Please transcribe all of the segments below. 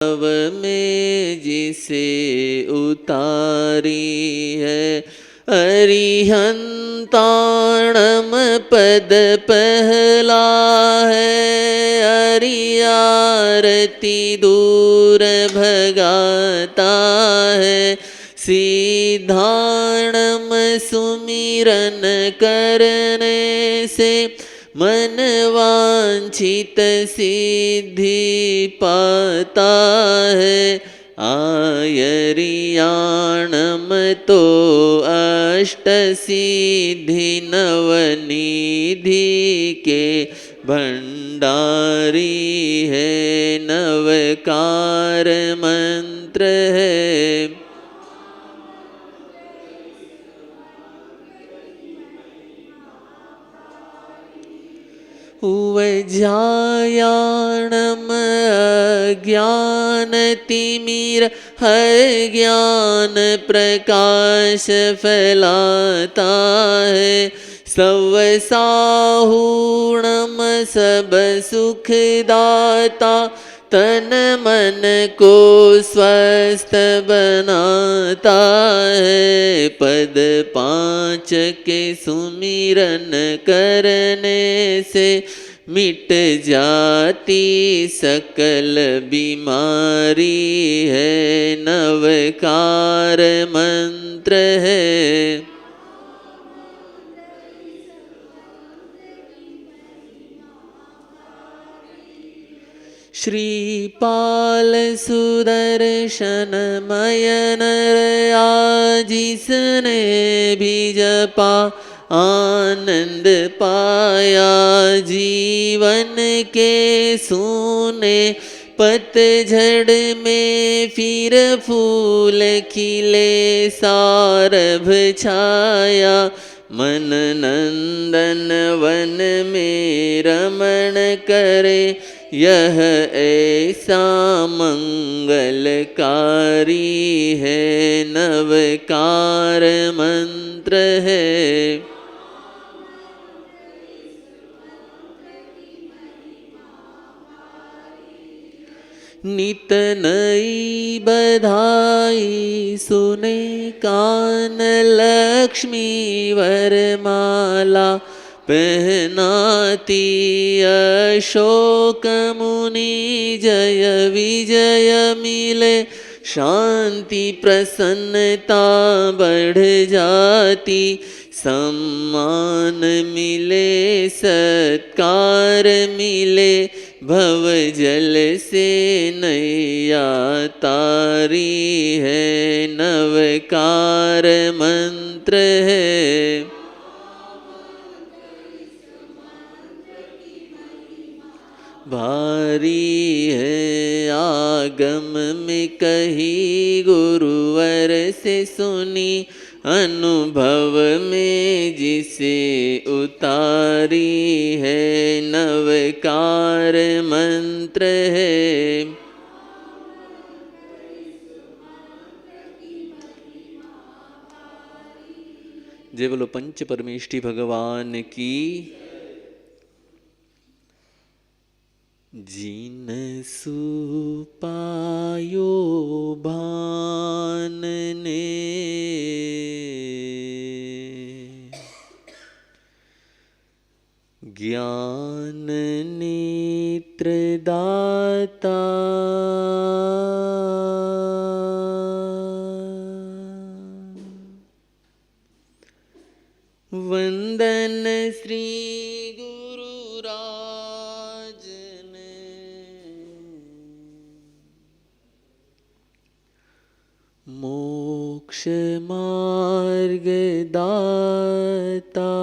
भव में जिसे उतारी है। अरिहंताणम पद पहला है, अरियारती दूर भगाता है। सिद्धाणम सुमिरन करने से मन वांछित सिद्धि पाता है। आयरियाणम तो अष्ट सिद्धि नवनिधि के भंडारी है। नवकार मंत्र है, वज्रायाणम अज्ञानतिमिर है, ज्ञान प्रकाश फैलाता है। सवसाहूणम सब सुखदाता, तन मन को स्वस्थ बनाता है। पद 5 के सुमिरन करने से मिट जाती सकल बीमारी है। नवकार मंत्र है, श्रीपाल सुदर्शन मयन रया, जिसने भी जपा आनंद पाया। जीवन के सूने पतझड़ में फिर फूल खिले, सारभ छाया। मन नंदन वन में रमण करे, यह ऐसा मंगलकारी है। नवकार मंत्र है, नित नई बधाई सुने कान, लक्ष्मी वरमाला पहनाती। अशोक मुनि जय विजय मिले, शांति प्रसन्नता बढ़ जाती। सम्मान मिले, सत्कार मिले, भव जल से नैया तारी है। नवकार मंत्र है, भारी है आगम में कही, गुरुवर से सुनी अनुभव में जिसे उतारी है। नवकार मंत्र है, जय बोलो पंच परमेष्टि भगवान की। जिन सुपायो भान ने, ज्ञान नेत्र दाता। वंदन श्री गुरु राज ने, मोक्ष मार्ग दाता।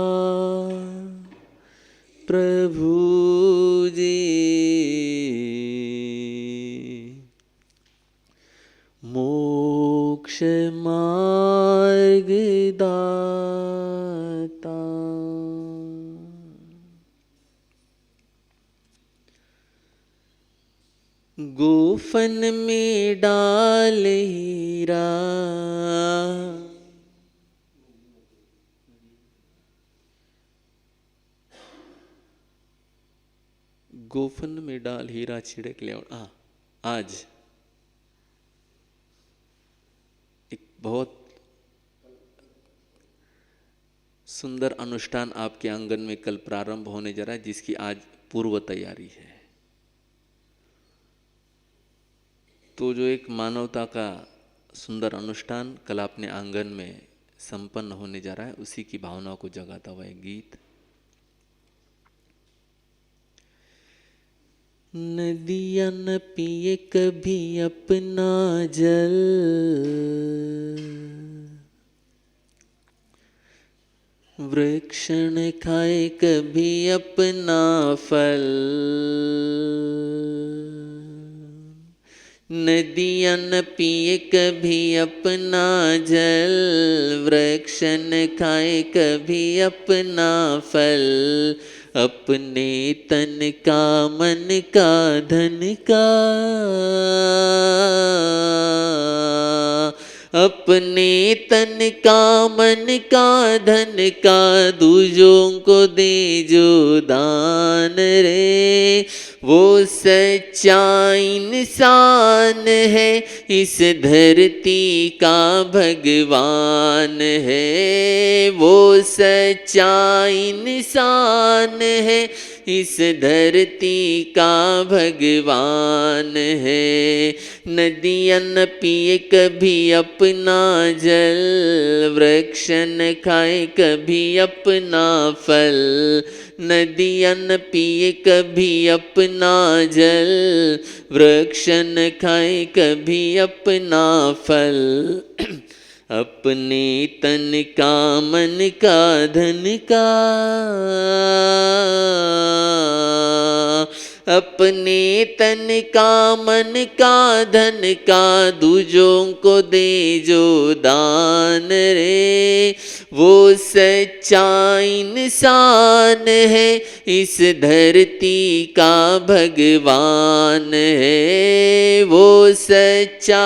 प्रभु जी मोक्ष मार्ग दाता। गोफन में डाल हीरा, गोफन में डाल हीरा छिड़क ले। आज बहुत सुंदर अनुष्ठान आपके आंगन में कल प्रारंभ होने जा रहा है, जिसकी आज पूर्व तैयारी है। तो जो एक मानवता का सुंदर अनुष्ठान कल अपने आंगन में संपन्न होने जा रहा है, उसी की भावना को जगाता हुआ एक गीत। नदियाँ न पिए कभी अपना जल, वृक्ष न खाए कभी अपना फल। नदियाँ न पिए कभी अपना जल, वृक्ष न खाए कभी अपना फल। अपने तन का मन का धन का, अपने तन का मन का धन का, दूजों को दे जो दान रे, वो सच्चा इंसान है, इस धरती का भगवान है। वो सच्चा इंसान है, इस धरती का भगवान है। नदियाँ न पिए कभी अपना जल, वृक्ष न खाए कभी अपना फल। नदियाँ न पिए कभी अपना जल, वृक्ष न खाए कभी अपना फल। अपने तन का मन का धन का, अपने तन का मन का धन का, दूजों को दे जो दान रे, वो सच्चा इंसान है, इस धरती का भगवान है। वो सच्चा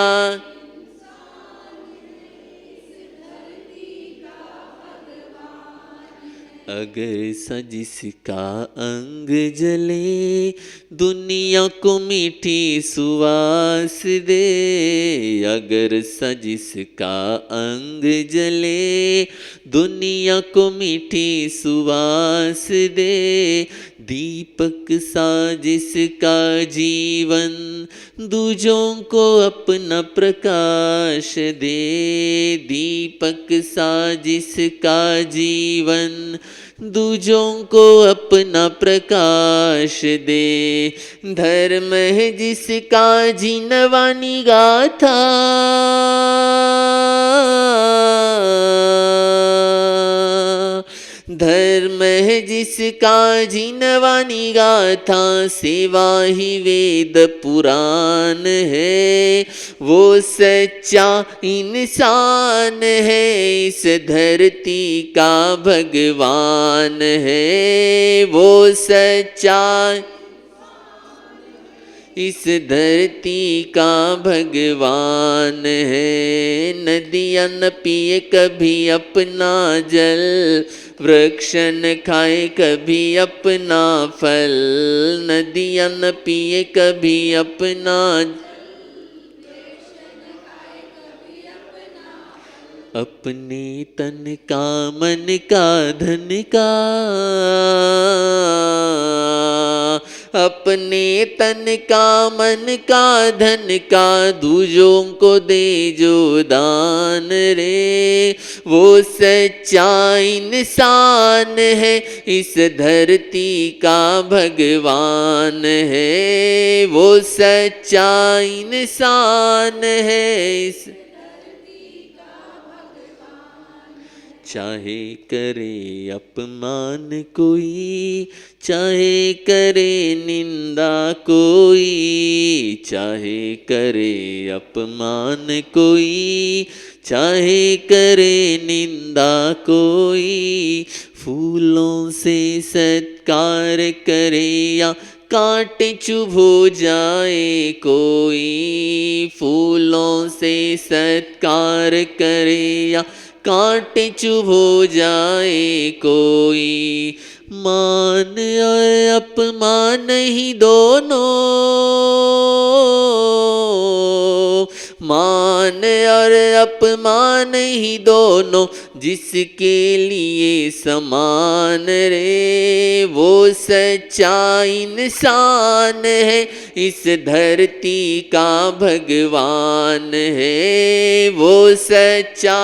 अगर जिसका अंग जले, दुनिया को मीठी सुवास दे। अगर जिसका अंग जले, दुनिया को मीठी सुवास दे। दीपक सा जिसका जीवन, दूजों को अपना प्रकाश दे। दीपक सा जिसका जीवन, दूजों को अपना प्रकाश दे। धर्म है जिसका जीनवानी गाथा, धर्म है जिसका जीनवानी गाथा, सेवा ही वेद पुराण है। वो सच्चा इंसान है, इस धरती का भगवान है। वो सच्चा इस धरती का भगवान है। नदियाँ न पिए कभी अपना जल, वृक्ष न खाए कभी अपना फल। नदियाँ न पिए कभी अपना, अपने तन का मन का धन का, अपने तन का मन का धन का, दूजों को दे जो दान रे। वो सच्चा इंसान है, इस धरती का भगवान है। वो सच्चा इंसान है, इस चाहे करे अपमान कोई, चाहे करे निंदा कोई। चाहे करे अपमान कोई, चाहे करे निंदा कोई। फूलों से सत्कार करे या कांटे चुभो जाए कोई। फूलों से सत्कार करे या कांटे चुभो जाए कोई। मान और अपमान ही दोनों, मान मान और अपमान ही दोनों जिसके लिए समान रे, वो सच्चा इंसान है, इस धरती का भगवान है। वो सच्चा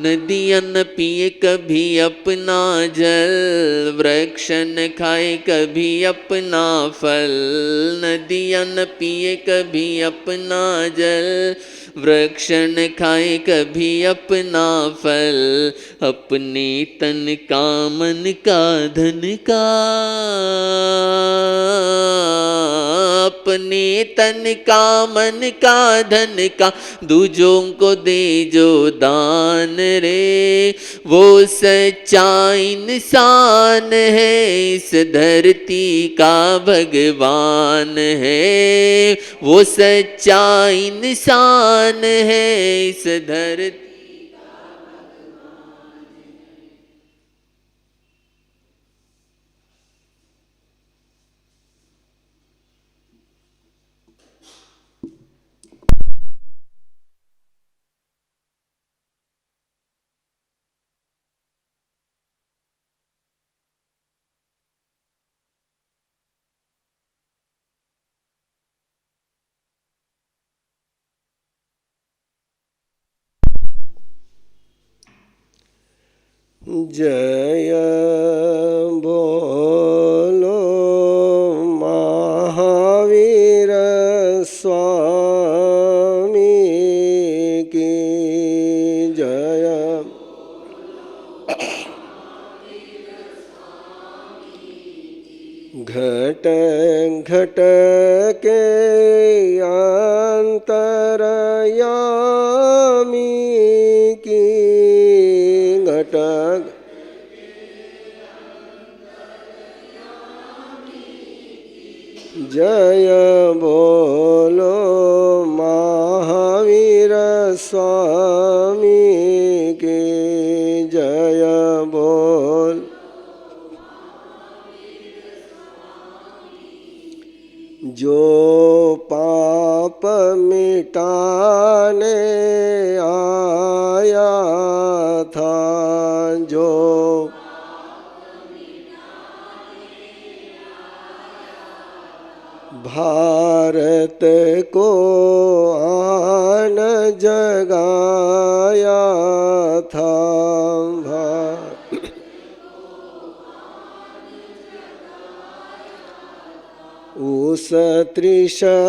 नदियाँ न पिए कभी अपना जल, वृक्ष न खाए कभी अपना फल। नदियाँ न पिए कभी अपना जल, वृक्ष न खाए कभी अपना फल। अपने तन का मन का धन का, अपने तन का मन का धन का दूजों को दे जो दान रे, वो सच्चा इंसान है, इस धरती का भगवान है। वो सच्चा इंसान है, इस धरती। जय बोलो महावीर स्वामी की जय। घट घट के अंतरयामी की घट। जय बोलो महावीर स्वामी की जय बोल। जो पाप मिटाने आया था, जो भारत को आन जगाया था, उस त्रिशलानंदन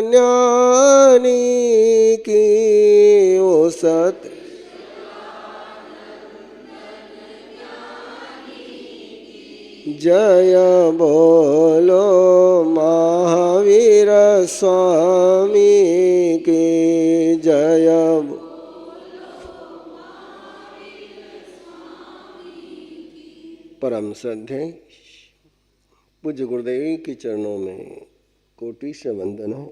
ज्ञानी की, उस जय बोलो महावीर स्वामी की जय। परम श्रद्धेय पूज्य गुरुदेव के चरणों में कोटि से वंदन है।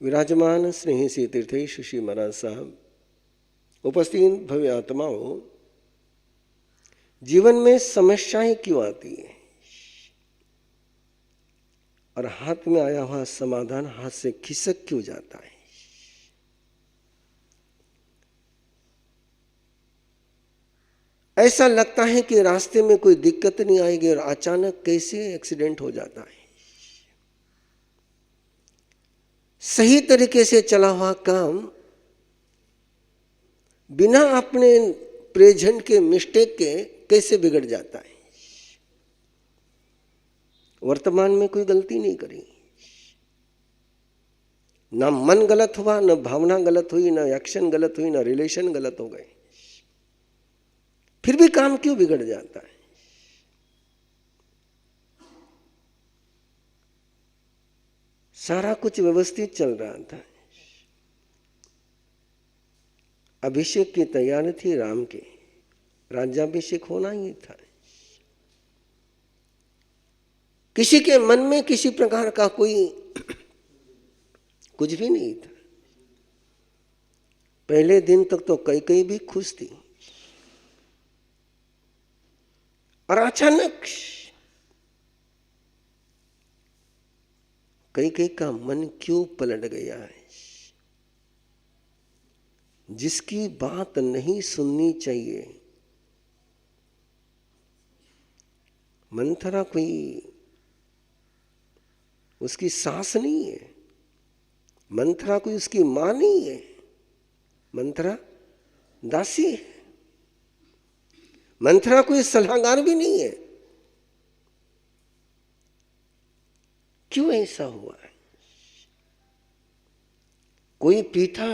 विराजमान स्नेही श्री तीर्थेश श्री महाराज साहब, उपस्थित भव्य आत्माओं, जीवन में समस्याएं क्यों आती हैं और हाथ में आया हुआ समाधान हाथ से खिसक क्यों जाता है? ऐसा लगता है कि रास्ते में कोई दिक्कत नहीं आएगी और अचानक कैसे एक्सीडेंट हो जाता है। सही तरीके से चला हुआ काम बिना अपने प्रेजेंट के मिस्टेक के कैसे बिगड़ जाता है। वर्तमान में कोई गलती नहीं करी, ना मन गलत हुआ, ना भावना गलत हुई, ना एक्शन गलत हुई, ना रिलेशन गलत हो गए, फिर भी काम क्यों बिगड़ जाता है? सारा कुछ व्यवस्थित चल रहा था, अभिषेक की तैयारी थी राम की, राज्याभिषेक होना ही था। किसी के मन में किसी प्रकार का कोई कुछ भी नहीं था। पहले दिन तक तो कई भी खुश थी और अचानक कई का मन क्यों पलट गया है? जिसकी बात नहीं सुननी चाहिए। मंथरा कोई उसकी सास नहीं है, मंथरा कोई उसकी मां नहीं है, मंथरा दासी है, मंथरा कोई सलाहकार भी नहीं है। क्यों ऐसा हुआ है? कोई पिता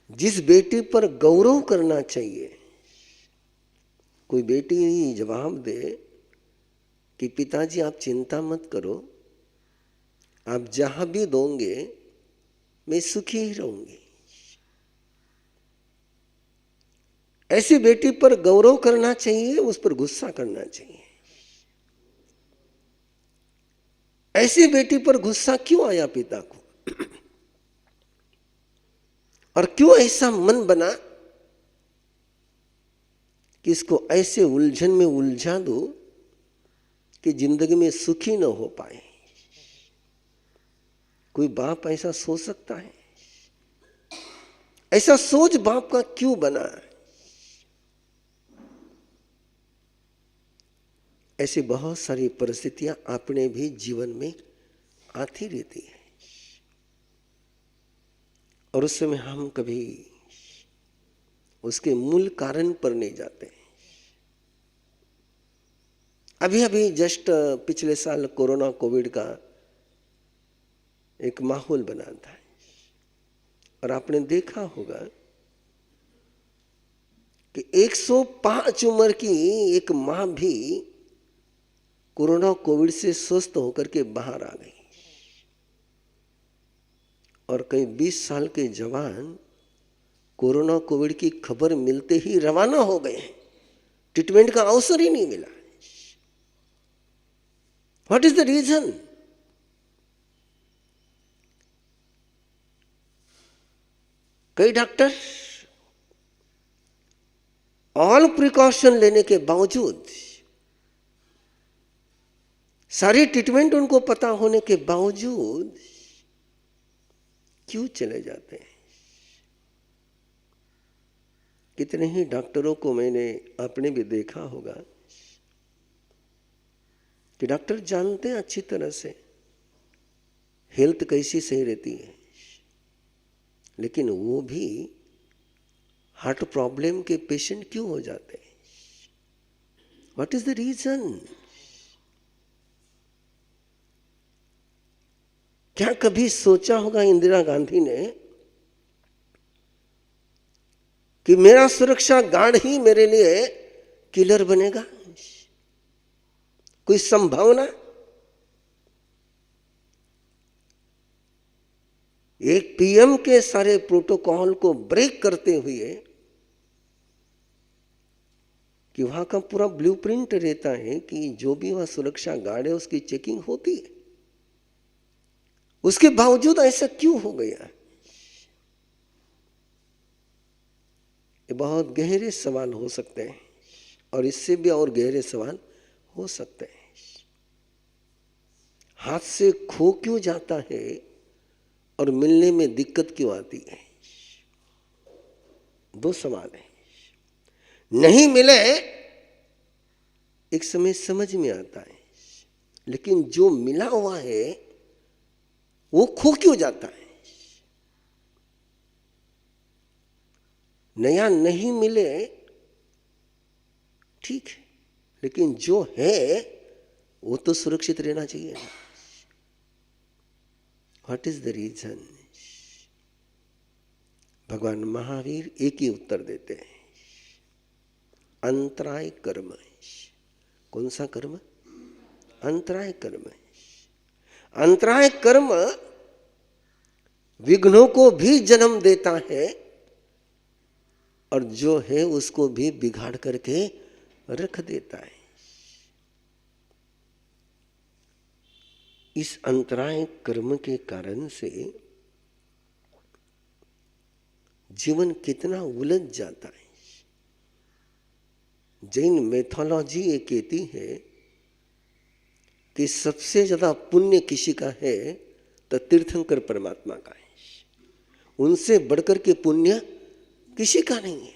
जिस बेटी पर गौरव करना चाहिए, कोई बेटी जवाब दे कि पिताजी आप चिंता मत करो, आप जहां भी दोगे मैं सुखी ही रहूंगी। ऐसी बेटी पर गौरव करना चाहिए, उस पर गुस्सा करना चाहिए। ऐसी बेटी पर गुस्सा क्यों आया पिता को? और क्यों ऐसा मन बना कि इसको ऐसे उलझन में उलझा दो कि जिंदगी में सुखी न हो पाए? कोई बाप ऐसा सोच सकता है? ऐसा सोच बाप का क्यों बना? ऐसी बहुत सारी परिस्थितियां अपने भी जीवन में आती रहती है और उस समय हम कभी उसके मूल कारण पर नहीं जाते। अभी अभी जस्ट पिछले साल कोरोना कोविड का एक माहौल बना था और आपने देखा होगा कि 105 उम्र की एक मां भी कोरोना कोविड से स्वस्थ होकर के बाहर आ गई और कई 20 साल के जवान कोरोना कोविड की खबर मिलते ही रवाना हो गए। ट्रीटमेंट का अवसर ही नहीं मिला। What is the reason? कई डॉक्टर ऑल प्रिकॉशन लेने के बावजूद, सारी ट्रीटमेंट उनको पता होने के बावजूद क्यों चले जाते हैं? कितने ही डॉक्टरों को मैंने आपने भी देखा होगा कि डॉक्टर जानते हैं अच्छी तरह से हेल्थ कैसी सही रहती है, लेकिन वो भी हार्ट प्रॉब्लम के पेशेंट क्यों हो जाते हैं? What is the reason? क्या कभी सोचा होगा इंदिरा गांधी ने कि मेरा सुरक्षा गार्ड ही मेरे लिए किलर बनेगा? कोई संभावना? एक पीएम के सारे प्रोटोकॉल को ब्रेक करते हुए, कि वहां का पूरा ब्लूप्रिंट रहता है कि जो भी वहां सुरक्षा गार्ड है उसकी चेकिंग होती है, उसके बावजूद ऐसा क्यों हो गया? ये बहुत गहरे सवाल हो सकते हैं और इससे भी और गहरे सवाल हो सकते हैं। हाथ से खो क्यों जाता है और मिलने में दिक्कत क्यों आती है? दो सवाल है। नहीं मिले एक समय समझ में आता है, लेकिन जो मिला हुआ है वो खो क्यों जाता है? नया नहीं मिले ठीक है, लेकिन जो है वो तो सुरक्षित रहना चाहिए ना। What is the reason? भगवान महावीर एक ही उत्तर देते हैं, अंतराय कर्म। कौन सा कर्म? अंतराय कर्म। अंतराय कर्म विघ्नों को भी जन्म देता है और जो है उसको भी बिगाड़ करके रख देता है। इस अंतराय कर्म के कारण से जीवन कितना उलझ जाता है। जैन मैथोलॉजी ये कहती है कि सबसे ज्यादा पुण्य किसी का है तो तीर्थंकर परमात्मा का है। उनसे बढ़कर के पुण्य किसी का नहीं है।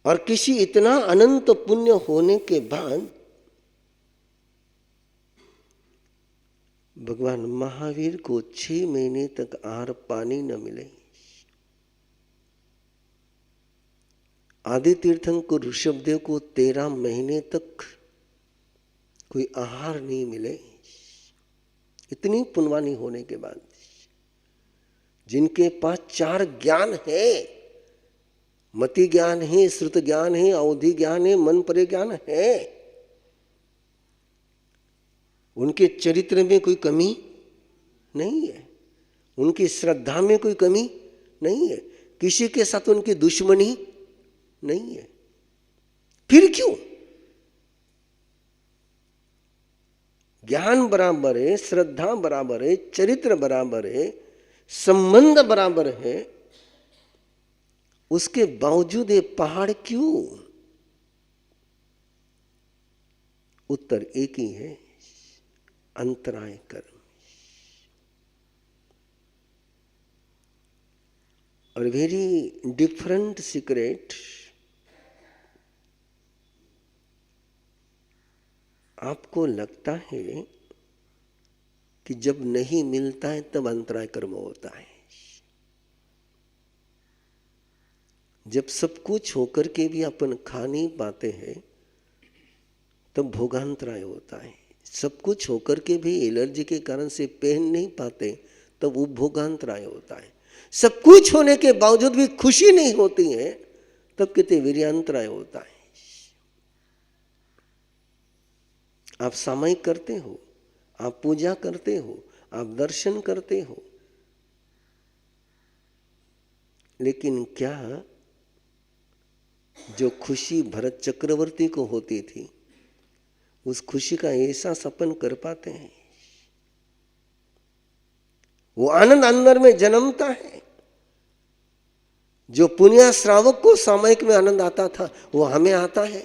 और किसी इतना अनंत पुण्य होने के बाद भगवान महावीर को 6 महीने तक आहार पानी न मिले, आदि तीर्थंकर ऋषभदेव को 13 महीने तक कोई आहार नहीं मिले, इतनी पुण्यवानी होने के बाद, जिनके पास 4 ज्ञान है, मति ज्ञान है, श्रुत ज्ञान है, अवधि ज्ञान है, मन परे ज्ञान है, उनके चरित्र में कोई कमी नहीं है, उनकी श्रद्धा में कोई कमी नहीं है, किसी के साथ उनकी दुश्मनी नहीं है। फिर क्यों? ज्ञान बराबर है, श्रद्धा बराबर है, चरित्र बराबर है, संबंध बराबर है, उसके बावजूद ये पहाड़ क्यों? उत्तर एक ही है, अंतराय कर्म। और वेरी डिफरेंट सीक्रेट, आपको लगता है कि जब नहीं मिलता है तब अंतराय कर्म होता है, जब सब कुछ होकर के भी अपन खा नहीं पाते हैं तब भोगांतराय होता है, सब कुछ होकर के भी एलर्जी के कारण से पहन नहीं पाते तब उपभोगांतराय होता है, सब कुछ होने के बावजूद भी खुशी नहीं होती है तब कहते वीर्यांतराय होता है। आप सामायिक करते हो, आप पूजा करते हो, आप दर्शन करते हो, लेकिन क्या जो खुशी भरत चक्रवर्ती को होती थी उस खुशी का एहसास अपन कर पाते हैं? वो आनंद अंदर में जन्मता है। जो पुण्य श्रावक को सामयिक में आनंद आता था वो हमें आता है?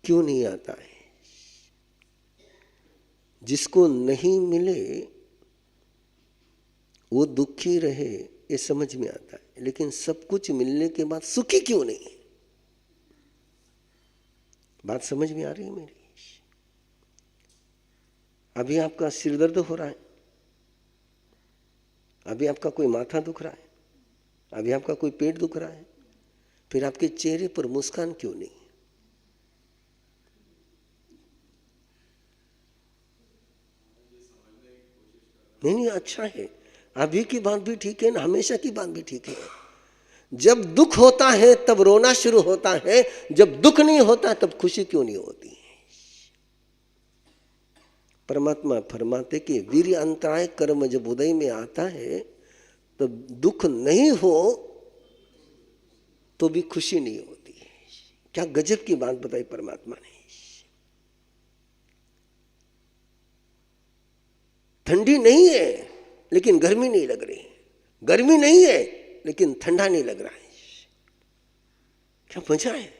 क्यों नहीं आता है? जिसको नहीं मिले वो दुखी रहे ये समझ में आता है, लेकिन सब कुछ मिलने के बाद सुखी क्यों नहीं? बात समझ में आ रही है मेरी? अभी आपका सिर दर्द हो रहा है, अभी आपका कोई माथा दुख रहा है, अभी आपका कोई पेट दुख रहा है, फिर आपके चेहरे पर मुस्कान क्यों नहीं? नहीं, अच्छा है, अभी की बात भी ठीक है ना, हमेशा की बात भी ठीक है। जब दुख होता है तब रोना शुरू होता है, जब दुख नहीं होता तब खुशी क्यों नहीं होती है? परमात्मा फरमाते कि वीर्य अंतराय कर्म जब उदय में आता है तब दुख नहीं हो तो भी खुशी नहीं होती है। क्या गजब की बात बताई परमात्मा ने। ठंडी नहीं है लेकिन गर्मी नहीं लग रही, गर्मी नहीं है लेकिन ठंडा नहीं लग रहा है। क्या मजा है?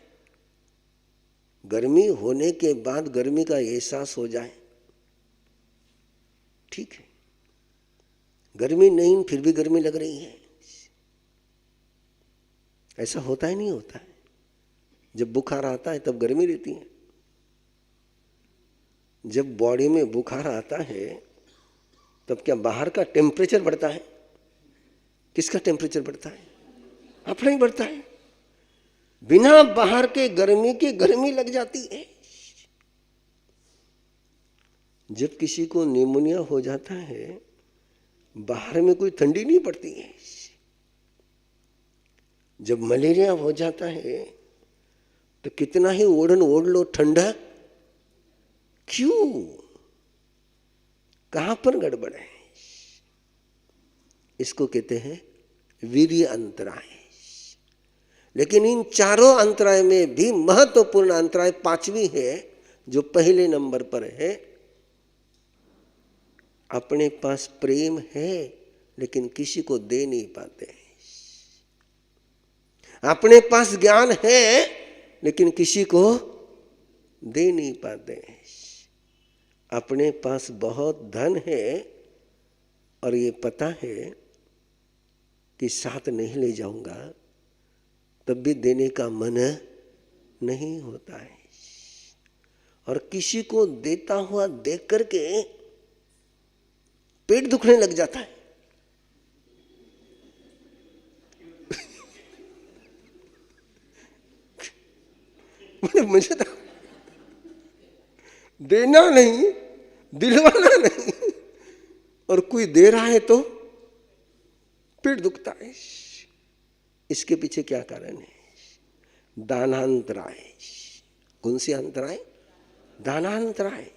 गर्मी होने के बाद गर्मी का एहसास हो जाए ठीक है, गर्मी नहीं फिर भी गर्मी लग रही है, ऐसा होता ही नहीं होता है। जब बुखार आता है तब गर्मी रहती है, जब बॉडी में बुखार आता है तब क्या बाहर का टेम्परेचर बढ़ता है? किसका टेम्परेचर बढ़ता है? अपना ही बढ़ता है। बिना बाहर के गर्मी लग जाती है। जब किसी को निमोनिया हो जाता है बाहर में कोई ठंडी नहीं पड़ती है। जब मलेरिया हो जाता है तो कितना ही ओढ़न ओढ़ लो ठंडा क्यों? कहां पर गड़बड़ है? इसको कहते हैं वीर्य अंतराय। लेकिन इन चारों अंतराय में भी महत्वपूर्ण अंतराय पांचवी है जो पहले नंबर पर है। अपने पास प्रेम है लेकिन किसी को दे नहीं पाते। अपने पास ज्ञान है लेकिन किसी को दे नहीं पाते। अपने पास बहुत धन है और ये पता है कि साथ नहीं ले जाऊंगा, तब भी देने का मन नहीं होता है। और किसी को देता हुआ देख करके पेट दुखने लग जाता है। मुझे तो देना नहीं, दिलवाना नहीं, और कोई दे रहा है तो पेट दुखता है। इसके पीछे क्या कारण है? दानांतराय। कौन सी अंतराय? दानांतराय।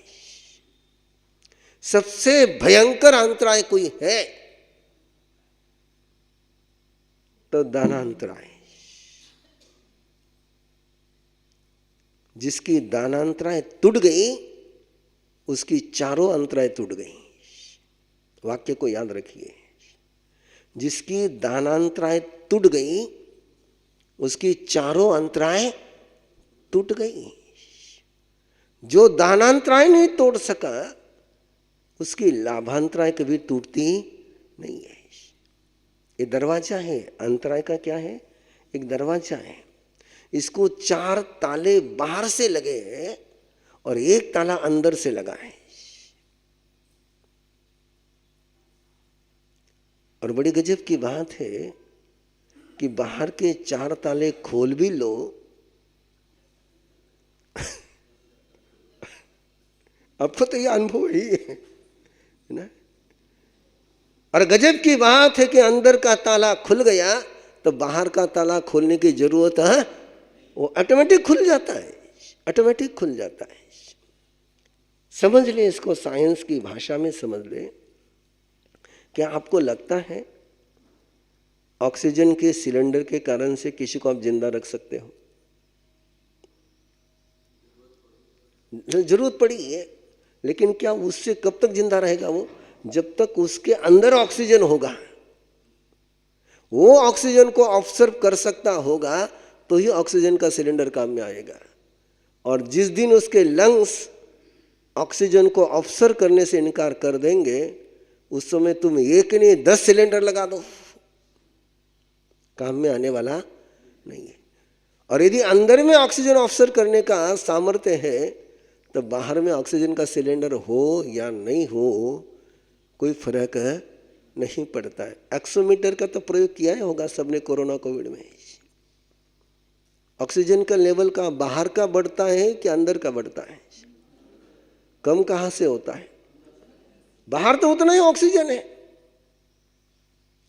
सबसे भयंकर अंतराय कोई है तो दानांतराय। जिसकी दानांतराय टूट गई उसकी चारों अंतराय टूट गई। वाक्य को याद रखिए, जिसकी दानांतराय टूट गई उसकी चारों अंतराय टूट गई। जो दानांतराय नहीं तोड़ सका उसकी लाभांतराय कभी टूटती नहीं है। ये दरवाजा है। अंतराय का क्या है? एक दरवाजा है। इसको 4 ताले बाहर से लगे हैं और एक ताला अंदर से लगा है। और बड़ी गजब की बात है कि बाहर के 4 ताले खोल भी लो आपको तो यह अनुभव ही है ना। और गजब की बात है कि अंदर का ताला खुल गया तो बाहर का ताला खोलने की जरूरत है, वो ऑटोमेटिक खुल जाता है। ऑटोमेटिक खुल जाता है। समझ ले इसको, साइंस की भाषा में समझ ले। क्या आपको लगता है ऑक्सीजन के सिलेंडर के कारण से किसी को आप जिंदा रख सकते हो? जरूरत पड़ी है, लेकिन क्या उससे कब तक जिंदा रहेगा वो? जब तक उसके अंदर ऑक्सीजन होगा। वो ऑक्सीजन को ऑब्जर्व कर सकता होगा तो ही ऑक्सीजन का सिलेंडर काम में आएगा। और जिस दिन उसके लंग्स ऑक्सीजन को ऑब्जर्व करने से इनकार कर देंगे, उस समय तुम एक नहीं 10 सिलेंडर लगा दो, काम में आने वाला नहीं है। और यदि अंदर में ऑक्सीजन ऑब्जर्व करने का सामर्थ्य है तो बाहर में ऑक्सीजन का सिलेंडर हो या नहीं हो कोई फर्क नहीं पड़ता है। एक्सोमीटर का तो प्रयोग किया ही होगा सबने कोरोना कोविड में। ऑक्सीजन का लेवल का बाहर का बढ़ता है कि अंदर का बढ़ता है? कम कहां से होता है? बाहर तो उतना ही ऑक्सीजन है,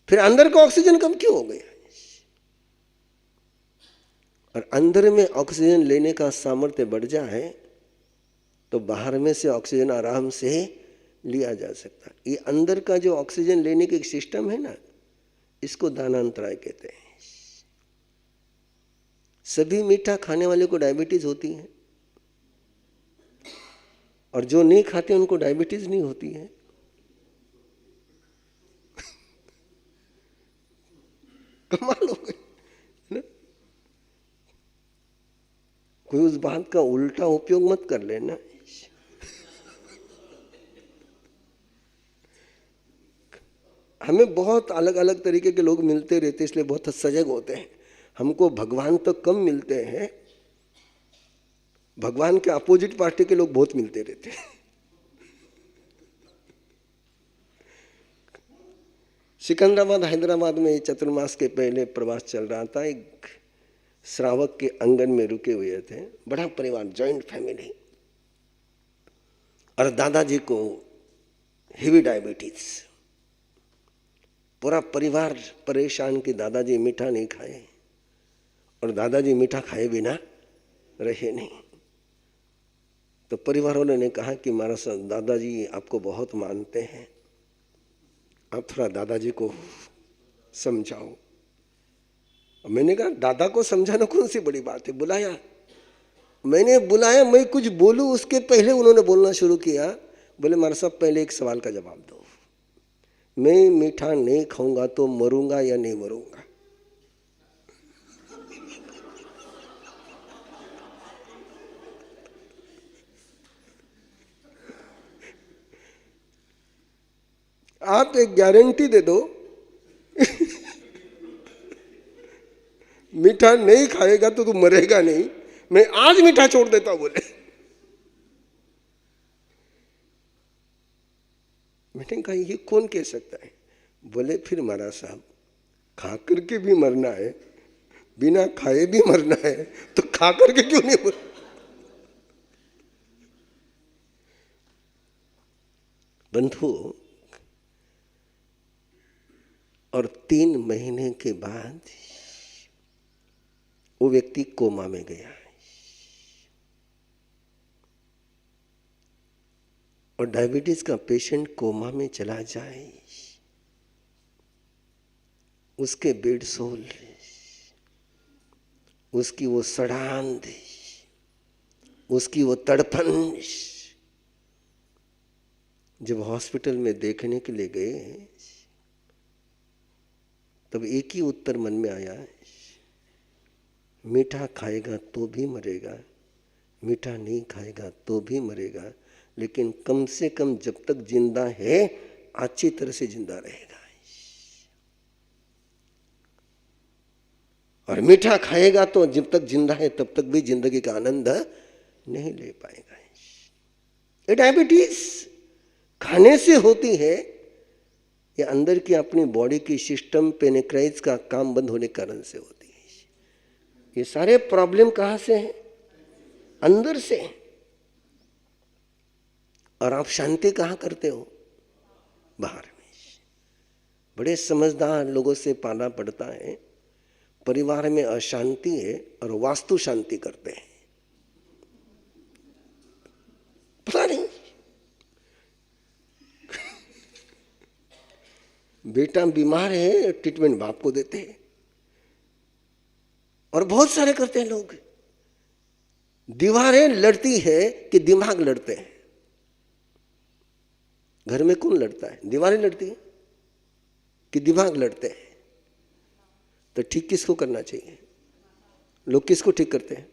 फिर अंदर का ऑक्सीजन कम क्यों हो गया? और अंदर में ऑक्सीजन लेने का सामर्थ्य बढ़ जाए तो बाहर में से ऑक्सीजन आराम से लिया जा सकता है। ये अंदर का जो ऑक्सीजन लेने का एक सिस्टम है ना, इसको दानांतराय कहते हैं। सभी मीठा खाने वाले को डायबिटीज होती है और जो नहीं खाते उनको डायबिटीज नहीं होती है। कमाल हो गई ना। कोई उस बात का उल्टा उपयोग मत कर लेना। हमें बहुत अलग अलग तरीके के लोग मिलते रहते, इसलिए बहुत सजग होते हैं। हमको भगवान तो कम मिलते हैं, भगवान के अपोजिट पार्टी के लोग बहुत मिलते रहते हैं। सिकंदराबाद हैदराबाद में चतुर्मास के पहले प्रवास चल रहा था। एक श्रावक के आंगन में रुके हुए थे, बड़ा परिवार, जॉइंट फैमिली। और दादाजी को हेवी डायबिटीज, पूरा परिवार परेशान कि दादाजी मीठा नहीं खाए और दादाजी मीठा खाए बिना रहे नहीं। तो परिवार वालों ने कहा कि महाराज दादाजी आपको बहुत मानते हैं, आप थोड़ा दादाजी को समझाओ। मैंने कहा दादा को समझाना कौन सी बड़ी बात है, बुलाया। मैंने बुलाया, मैं कुछ बोलूं उसके पहले उन्होंने बोलना शुरू किया। बोले महाराज साहब पहले एक सवाल का जवाब दो, मैं मीठा नहीं खाऊंगा तो मरूंगा या नहीं मरूंगा? आप एक गारंटी दे दो, मीठा नहीं खाएगा तो तू मरेगा नहीं, मैं आज मीठा छोड़ देता हूं बोले। मैंने कहा ये कौन कह सकता है? बोले फिर महाराज साहब, खा करके भी मरना है, बिना खाए भी मरना है, तो खा करके क्यों नहीं मर? बंधुओं, और 3 महीने के बाद वो व्यक्ति कोमा में गया और डायबिटीज का पेशेंट कोमा में चला जाए, उसके बेडसोल, उसकी वो सड़ांध, उसकी वो तड़पन, जब हॉस्पिटल में देखने के लिए गए तब एक ही उत्तर मन में आया, मीठा खाएगा तो भी मरेगा, मीठा नहीं खाएगा तो भी मरेगा, लेकिन कम से कम जब तक जिंदा है अच्छी तरह से जिंदा रहेगा, और मीठा खाएगा तो जब तक जिंदा है तब तक भी जिंदगी का आनंद नहीं ले पाएगा। ये डायबिटीज खाने से होती है या अंदर की अपनी बॉडी की सिस्टम पेनिक्राइज का काम बंद होने के कारण से होती है। ये सारे प्रॉब्लम कहाँ से हैं? अंदर से। और आप शांति कहाँ करते हो? बाहर में। बड़े समझदार लोगों से पाना पड़ता है। परिवार में अशांति है और वास्तु शांति करते हैं, पता नहीं। बेटा बीमार है, ट्रीटमेंट बाप को देते हैं, और बहुत सारे करते हैं लोग। दीवारें लड़ती है कि दिमाग लड़ते हैं? घर में कौन लड़ता है? दीवारें लड़ती है कि दिमाग लड़ते हैं? तो ठीक किसको करना चाहिए? लोग किसको ठीक करते हैं?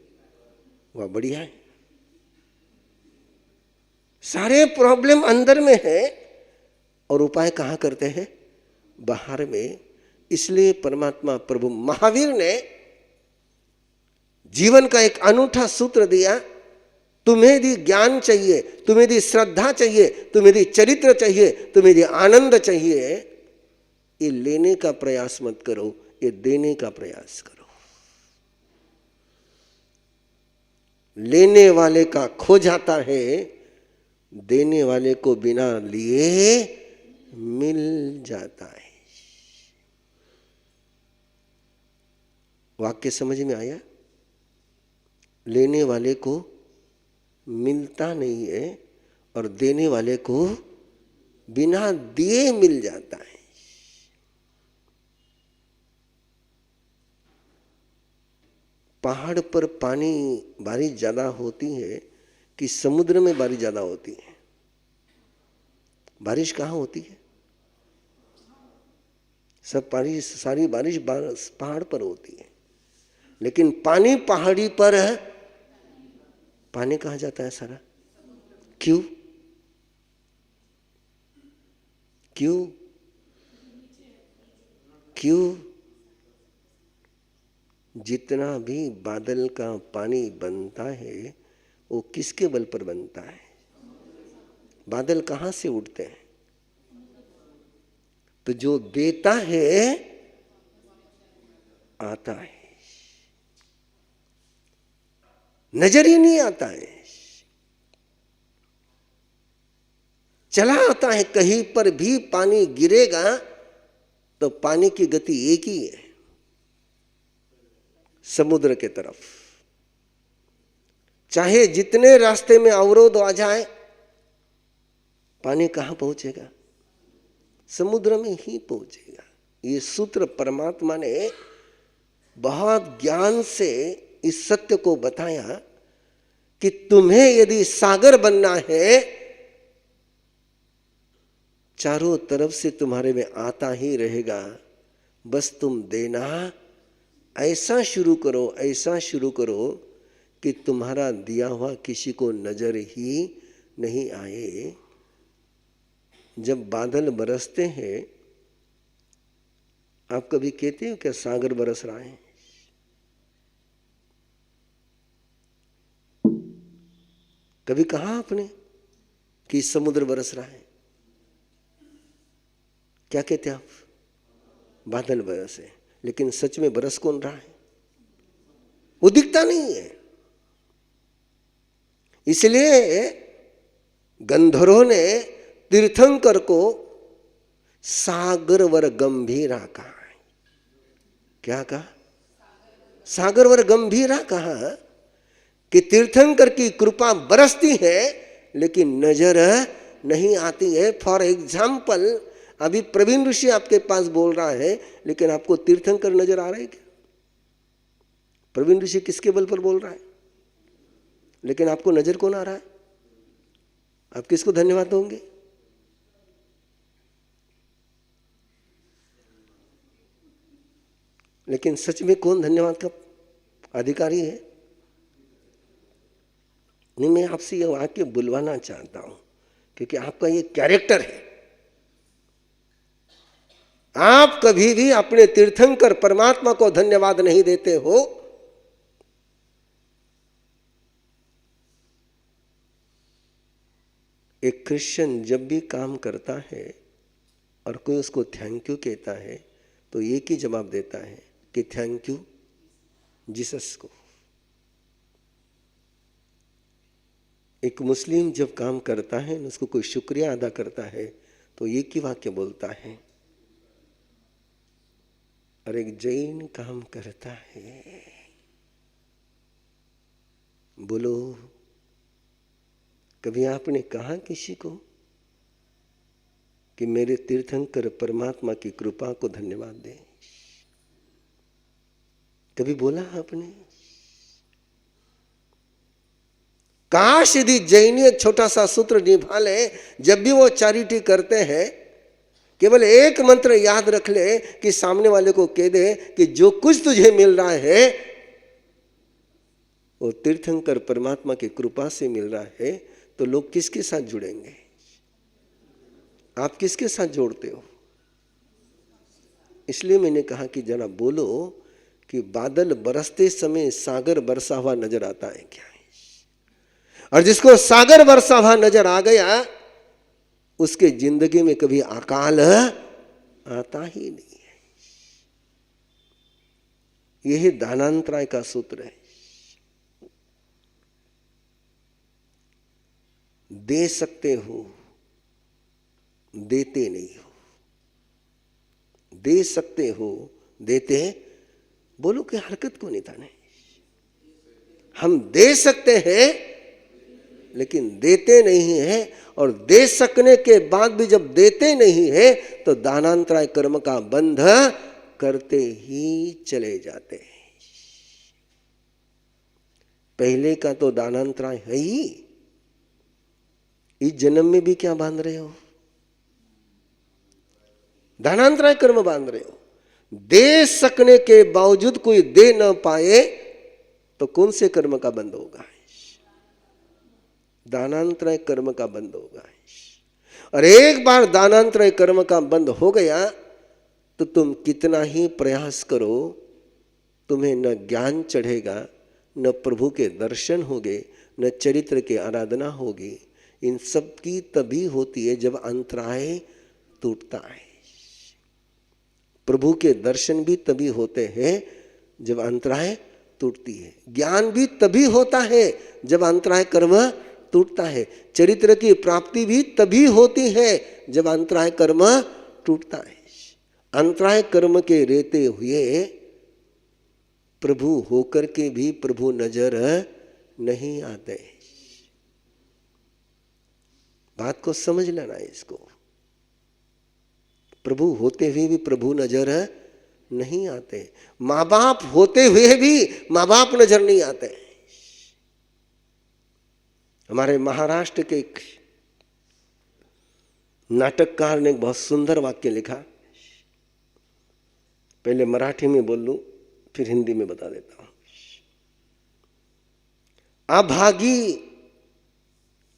वाह, बढ़िया है। सारे प्रॉब्लम अंदर में है और उपाय कहां करते हैं? बाहर में। इसलिए परमात्मा प्रभु महावीर ने जीवन का एक अनूठा सूत्र दिया। तुम्हें यदि ज्ञान चाहिए, तुम्हें यदि श्रद्धा चाहिए, तुम्हें यदि चरित्र चाहिए, तुम्हें यदि आनंद चाहिए, ये लेने का प्रयास मत करो, ये देने का प्रयास करो। लेने वाले का खो जाता है, देने वाले को बिना लिए मिल जाता है। वाक्य समझ में आया? लेने वाले को मिलता नहीं है और देने वाले को बिना दिए मिल जाता है। पहाड़ पर पानी बारिश ज्यादा होती है कि समुद्र में बारिश ज्यादा होती है? बारिश कहाँ होती है? सब बारिश, सारी बारिश पहाड़ पर होती है, लेकिन पानी पहाड़ी पर है, पानी कहाँ जाता है सारा? क्यों? क्यों? क्यों? जितना भी बादल का पानी बनता है वो किसके बल पर बनता है? बादल कहाँ से उठते हैं? तो जो देता है आता है, नजर ही नहीं आता है, चला आता है। कहीं पर भी पानी गिरेगा तो पानी की गति एक ही है, समुद्र के तरफ। चाहे जितने रास्ते में अवरोध आ जाए, पानी कहां पहुंचेगा? समुद्र में ही पहुंचेगा। ये सूत्र परमात्मा ने बहुत ज्ञान से इस सत्य को बताया कि तुम्हें यदि सागर बनना है, चारों तरफ से तुम्हारे में आता ही रहेगा, बस तुम देना ऐसा शुरू करो, ऐसा शुरू करो कि तुम्हारा दिया हुआ किसी को नजर ही नहीं आए। जब बादल बरसते हैं, आप कभी कहते हो क्या सागर बरस रहा है? कभी कहा आपने कि समुद्र बरस रहा है? क्या कहते आप? बादल बरसे। लेकिन सच में बरस कौन रहा है? वो दिखता नहीं है। इसलिए गंधर्वों ने तीर्थंकर को सागरवर गंभीरा कहा है। क्या कहा? सागरवर गंभीरा कहा कि तीर्थंकर की कृपा बरसती है लेकिन नजर नहीं आती है। फॉर एग्जाम्पल, अभी प्रवीण ऋषि आपके पास बोल रहा है लेकिन आपको तीर्थंकर नजर आ रहा है क्या? प्रवीण ऋषि किसके बल पर बोल रहा है लेकिन आपको नजर कौन आ रहा है? आप किसको धन्यवाद दोगे? लेकिन सच में कौन धन्यवाद का अधिकारी है? नहीं, मैं आपसे यह वाक्य बुलवाना चाहता हूं क्योंकि आपका ये कैरेक्टर है। आप कभी भी अपने तीर्थंकर परमात्मा को धन्यवाद नहीं देते हो। एक क्रिश्चियन जब भी काम करता है और कोई उसको थैंक यू कहता है तो एक ही जवाब देता है कि थैंक यू जीसस को। एक मुस्लिम जब काम करता है उसको कोई शुक्रिया अदा करता है तो एक ही वाक्य बोलता है। और एक जैन काम करता है, बोलो कभी आपने कहा किसी को कि मेरे तीर्थंकर परमात्मा की कृपा को धन्यवाद दे? कभी बोला आपने? काश यदि जैन एक छोटा सा सूत्र निभा ले, जब भी वो चैरिटी करते हैं केवल एक मंत्र याद रख ले कि सामने वाले को कह दे कि जो कुछ तुझे मिल रहा है वो तीर्थंकर परमात्मा की कृपा से मिल रहा है, तो लोग किसके साथ जुड़ेंगे? आप किसके साथ जोड़ते हो? इसलिए मैंने कहा कि जरा बोलो कि बादल बरसते समय सागर बरसा हुआ नजर आता है क्या? और जिसको सागर बरसा हुआ नजर आ गया उसके जिंदगी में कभी अकाल आता ही नहीं है। यही दानांतराय का सूत्र है। दे सकते हो, देते नहीं हो। दे सकते हो, देते बोलो कि हरकत को नहीं थाने। हम दे सकते हैं लेकिन देते नहीं है, और दे सकने के बाद भी जब देते नहीं है तो दानांतराय कर्म का बंध करते ही चले जाते हैं। पहले का तो दानांतराय है ही, इस जन्म में भी क्या बांध रहे हो? दानांतराय कर्म बांध रहे हो। दे सकने के बावजूद कोई दे न पाए तो कौन से कर्म का बंध होगा? दानांतराय कर्म का बंद होगा। और एक बार दानांतराय कर्म का बंद हो गया तो तुम कितना ही प्रयास करो, तुम्हें न ज्ञान चढ़ेगा, न प्रभु के दर्शन होंगे, न चरित्र की आराधना होगी। इन सब की तभी होती है जब अंतराय टूटता है। प्रभु के दर्शन भी तभी होते हैं जब अंतराय टूटती है। ज्ञान भी तभी होता है जब अंतराय कर्म टूटता है। चरित्र की प्राप्ति भी तभी होती है जब अंतराय कर्म टूटता है। अंतराय कर्म के रहते हुए प्रभु होकर के भी प्रभु नजर नहीं आते। बात को समझ लेना इसको। प्रभु होते हुए भी प्रभु नजर नहीं आते। माँ बाप होते हुए भी माँ बाप नजर नहीं आते। हमारे महाराष्ट्र के एक नाटककार ने एक बहुत सुंदर वाक्य लिखा। पहले मराठी में बोल लूं फिर हिंदी में बता देता हूं।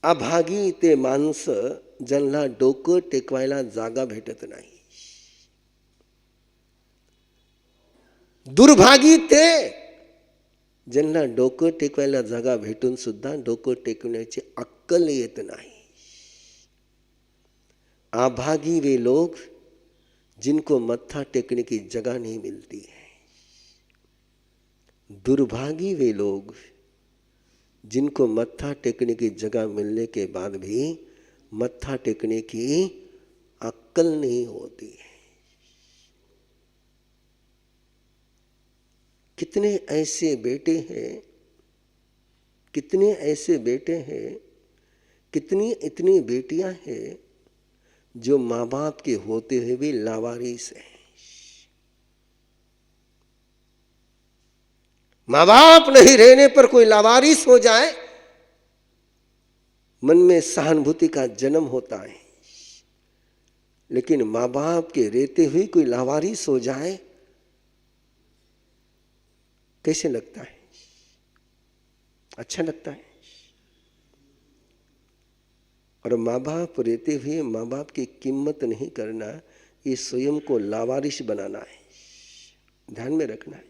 अभागी ते माणसं ज्यांना डोकं टेकवायला जागा भेटत नाही. दुर्भागी ते ज्यांना डोकं टेकवायला जागा भेटून सुद्धा डोकं टेकवण्याची अक्कल येत नाही. अभागी वे लोग जिनको मत्था टेकने की जगह नहीं मिलती है. दुर्भागी वे लोग जिनको मत्था टेकने की जगह मिलने के बाद भी मत्था टेकने की अक्कल नहीं होती है. कितने ऐसे बेटे हैं, कितने ऐसे बेटे हैं, कितनी इतनी बेटियां हैं जो माँ बाप के होते हुए भी लावारिस हैं. माँ बाप नहीं रहने पर कोई लावारिस हो जाए, मन में सहानुभूति का जन्म होता है. लेकिन माँ बाप के रहते हुए कोई लावारिस हो जाए, कैसे लगता है? अच्छा लगता है. और माँ बाप रहते हुए माँ बाप की कीमत नहीं करना, ये स्वयं को लावारिस बनाना है. ध्यान में रखना है.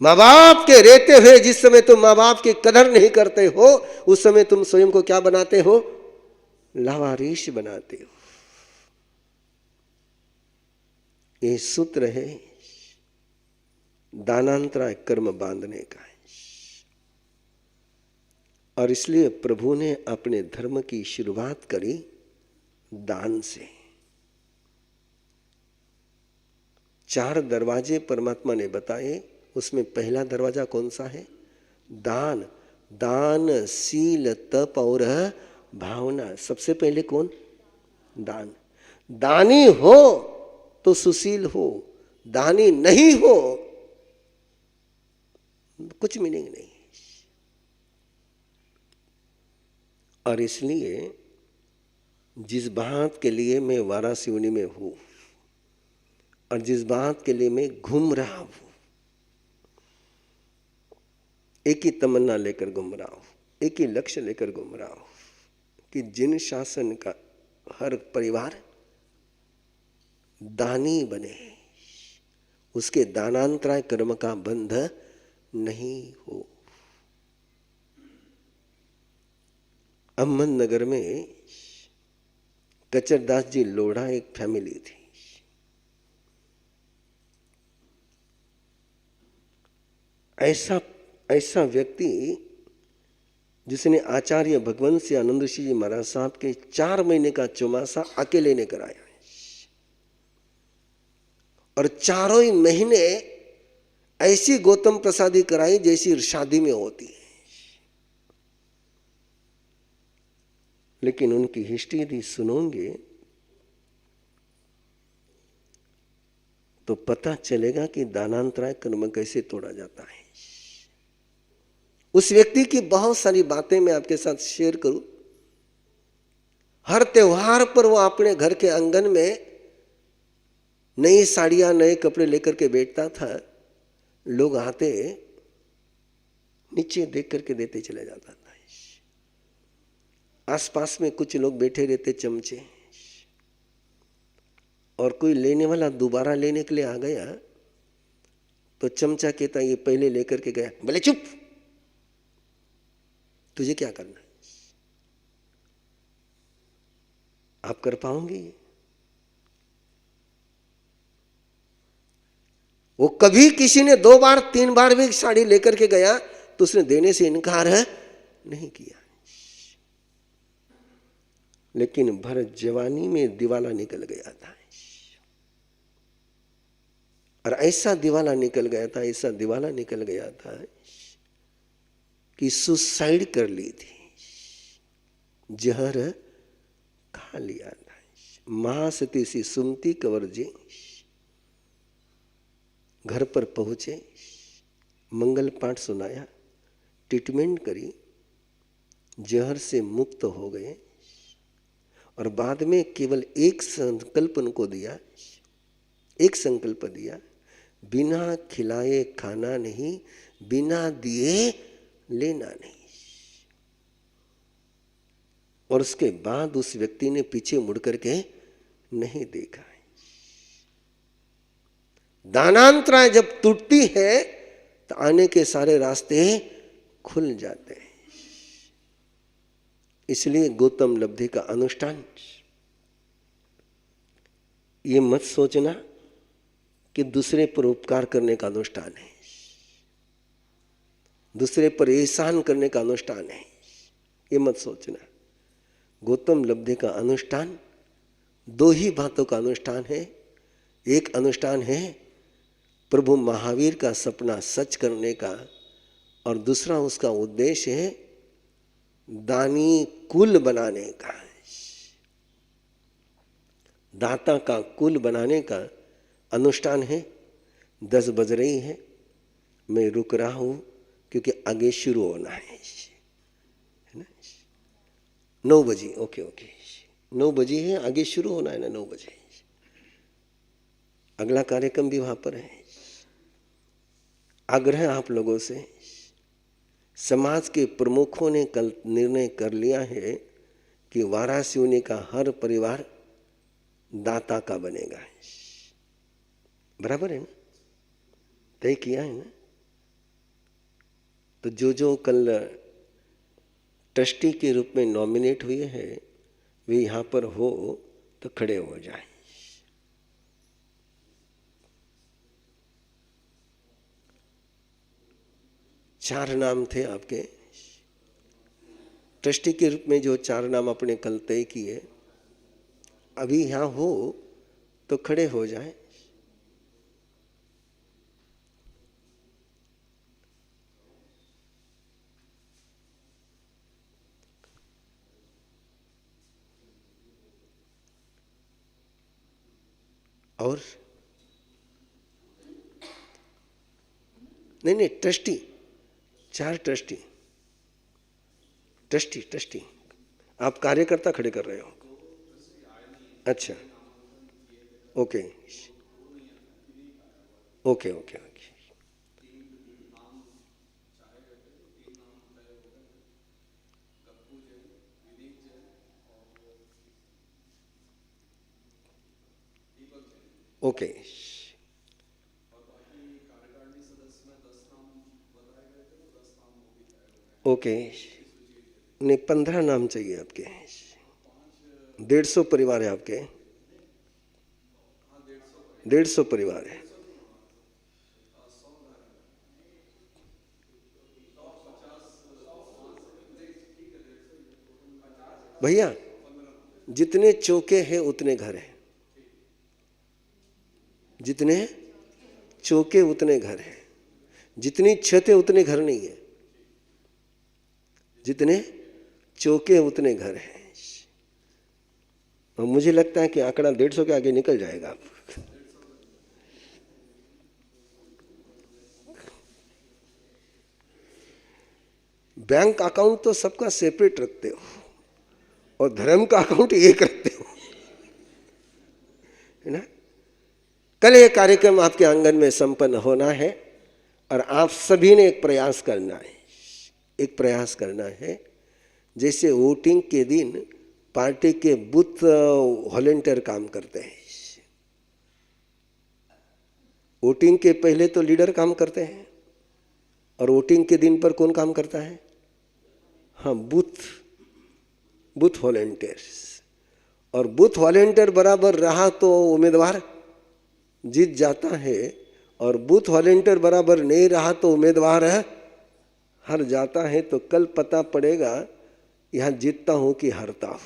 माँ बाप के रहते हुए जिस समय तुम माँ बाप की कदर नहीं करते हो, उस समय तुम स्वयं को क्या बनाते हो? लावारिस बनाते हो. ये सूत्र है दानांतराय कर्म बांधने का है. और इसलिए प्रभु ने अपने धर्म की शुरुआत करी दान से. 4 दरवाजे परमात्मा ने बताए, उसमें पहला दरवाजा कौन सा है? दान. दान, शील, तप और भावना. सबसे पहले कौन? दान. दानी हो तो सुशील हो, दानी नहीं हो कुछ मीनिंग नहीं. और इसलिए जिस बात के लिए मैं वाराणसी में हूं और जिस बात के लिए मैं घूम रहा हूं, एक ही तमन्ना लेकर घूम रहा हूं, एक ही लक्ष्य लेकर घूम रहा हूं कि जिन शासन का हर परिवार दानी बने, उसके दानांतराय कर्म का बंध नहीं हो. अहमदनगर में कचरदास जी लोढ़ा एक फैमिली थी. ऐसा व्यक्ति जिसने आचार्य भगवंत से आनंद ऋषि जी महाराज साहब के 4 महीने का चौमासा अकेले ने कराया है. और 4 ही महीने ऐसी गौतम प्रसादी कराई जैसी शादी में होती है. लेकिन उनकी हिस्ट्री यदि सुनोगे तो पता चलेगा कि दानांतराय कर्म कैसे तोड़ा जाता है. उस व्यक्ति की बहुत सारी बातें मैं आपके साथ शेयर करूं. हर त्योहार पर वो अपने घर के आंगन में नई साड़ियां, नए कपड़े लेकर के बैठता था. लोग आते, नीचे देख करके देते चले जाता था. आसपास में कुछ लोग बैठे रहते चमचे, और कोई लेने वाला दोबारा लेने के लिए आ गया तो चमचा कहता ये पहले लेकर के गया. बोले चुप, तुझे क्या करना है? आप कर पाओगे? वो कभी किसी ने 2 बार 3 बार भी साड़ी लेकर के गया तो उसने देने से इनकार नहीं किया. लेकिन भर जवानी में दिवाला निकल गया था. और ऐसा दिवाला निकल गया था, ऐसा दिवाला निकल गया था कि सुसाइड कर ली थी. जहर खा लिया था. महासती सी सुमति कंवर जी घर पर पहुंचे, मंगल पाठ सुनाया, ट्रीटमेंट करी, जहर से मुक्त हो गए. और बाद में केवल एक संकल्प उनको दिया, एक संकल्प दिया, बिना खिलाए खाना नहीं, बिना दिए लेना नहीं. और उसके बाद उस व्यक्ति ने पीछे मुड़ करके नहीं देखा है। दानांतरा जब टूटती है तो आने के सारे रास्ते खुल जाते हैं। इसलिए गौतम लब्धि का अनुष्ठान, ये मत सोचना कि दूसरे पर उपकार करने का अनुष्ठान है, दूसरे पर एहसान करने का अनुष्ठान है, ये मत सोचना। गौतम लब्धि का अनुष्ठान दो ही बातों का अनुष्ठान है। एक अनुष्ठान है प्रभु महावीर का सपना सच करने का, और दूसरा उसका उद्देश्य है दानी कुल बनाने का, दाता का कुल बनाने का अनुष्ठान है। 10 बज रही है, मैं रुक रहा हूं क्योंकि आगे शुरू होना है ना। 9 बजे, ओके 9 बजे है, आगे शुरू होना है ना 9 बजे। अगला कार्यक्रम भी वहां पर है। आग्रह आप लोगों से, समाज के प्रमुखों ने कल निर्णय कर लिया है कि वाराणसी का हर परिवार दाता का बनेगा। बराबर है ना, तय किया है ना। तो जो कल ट्रस्टी के रूप में नॉमिनेट हुए हैं वे यहां पर हो तो खड़े हो जाए। चार नाम थे आपके ट्रस्टी के रूप में, जो 4 नाम अपने कल तय किए, अभी यहां हो तो खड़े हो जाए। और नहीं, ट्रस्टी, 4 ट्रस्टी। आप कार्यकर्ता खड़े कर रहे हो? अच्छा, ओके। नहीं, 15 नाम चाहिए आपके। 150 परिवार है आपके, 150 परिवार है। भैया, जितने चौके हैं उतने घर हैं, जितने चौके उतने घर हैं, जितनी छत है उतने घर नहीं है, जितने चौके उतने घर हैं। और मुझे लगता है कि आंकड़ा 150 के आगे निकल जाएगा। बैंक अकाउंट तो सबका सेपरेट रखते हो और धर्म का अकाउंट एक रखते हो, है ना। कल ये कार्यक्रम आपके आंगन में संपन्न होना है और आप सभी ने एक प्रयास करना है। जैसे वोटिंग के दिन पार्टी के बूथ वॉलंटियर काम करते हैं, वोटिंग के पहले तो लीडर काम करते हैं और वोटिंग के दिन पर कौन काम करता है? हाँ, बूथ वॉलंटियर्स। और बूथ वॉलंटियर बराबर रहा तो उम्मीदवार जीत जाता है, और बूथ वॉलंटियर बराबर नहीं रहा तो उम्मीदवार हार जाता है। तो कल पता पड़ेगा यहां जीतता हूं कि हारता हूं,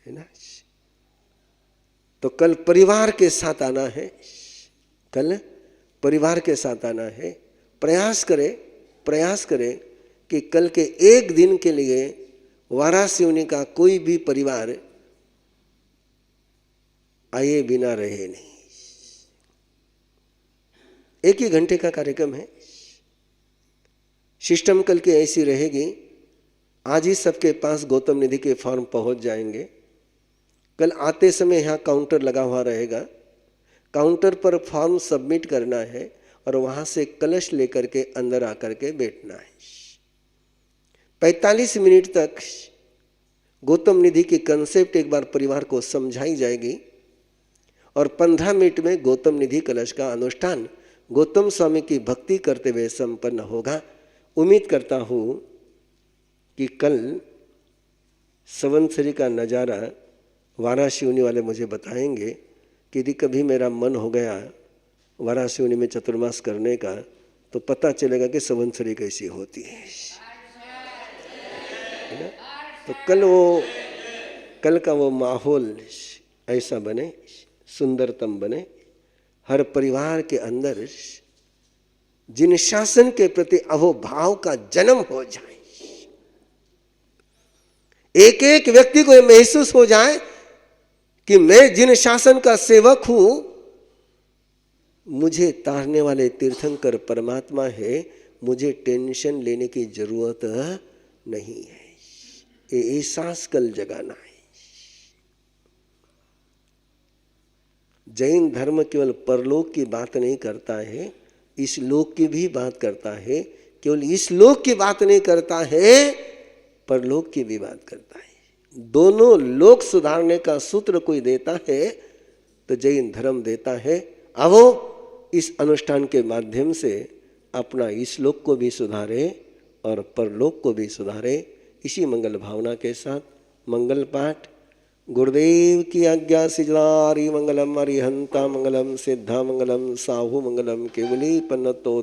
है ना। तो कल परिवार के साथ आना है, कल परिवार के साथ आना है। प्रयास करें कि कल के एक दिन के लिए वाराणसी का कोई भी परिवार आए बिना रहे नहीं। 1 ही घंटे का कार्यक्रम है। सिस्टम कल की ऐसी रहेगी, आज ही सबके पास गौतम निधि के फॉर्म पहुंच जाएंगे। कल आते समय यहाँ काउंटर लगा हुआ रहेगा, काउंटर पर फॉर्म सबमिट करना है और वहां से कलश लेकर के अंदर आकर के बैठना है। 45 मिनट तक गौतम निधि की कंसेप्ट एक बार परिवार को समझाई जाएगी और 15 मिनट में गौतम निधि कलश का अनुष्ठान गौतम स्वामी की भक्ति करते हुए संपन्न होगा। उम्मीद करता हूँ कि कल संवत्सरी का नज़ारा वाराणसी वाले मुझे बताएंगे कि यदि कभी मेरा मन हो गया वाराणसी में चतुर्मास करने का तो पता चलेगा कि संवत्सरी कैसी होती है ना। तो कल का वो माहौल ऐसा बने, सुंदरतम बने, हर परिवार के अंदर जिन शासन के प्रति अहोभाव का जन्म हो जाए, एक एक व्यक्ति को यह महसूस हो जाए कि मैं जिन शासन का सेवक हूं, मुझे तारने वाले तीर्थंकर परमात्मा है, मुझे टेंशन लेने की जरूरत नहीं है। ये एहसास कल जगाना है। जैन धर्म केवल परलोक की बात नहीं करता है, इस लोक की भी बात करता है। केवल इस लोक की बात नहीं करता है, परलोक की भी बात करता है। दोनों लोक सुधारने का सूत्र कोई देता है तो जैन धर्म देता है। अब इस अनुष्ठान के माध्यम से अपना इस लोक को भी सुधारे और परलोक को भी सुधारे। इसी मंगल भावना के साथ मंगल पाठ। गुरुदेव की आज्ञा से जलारी मंगलम अरिहंता मंगलम सिद्धा मंगलम साहू मंगलम केवली पन्नतो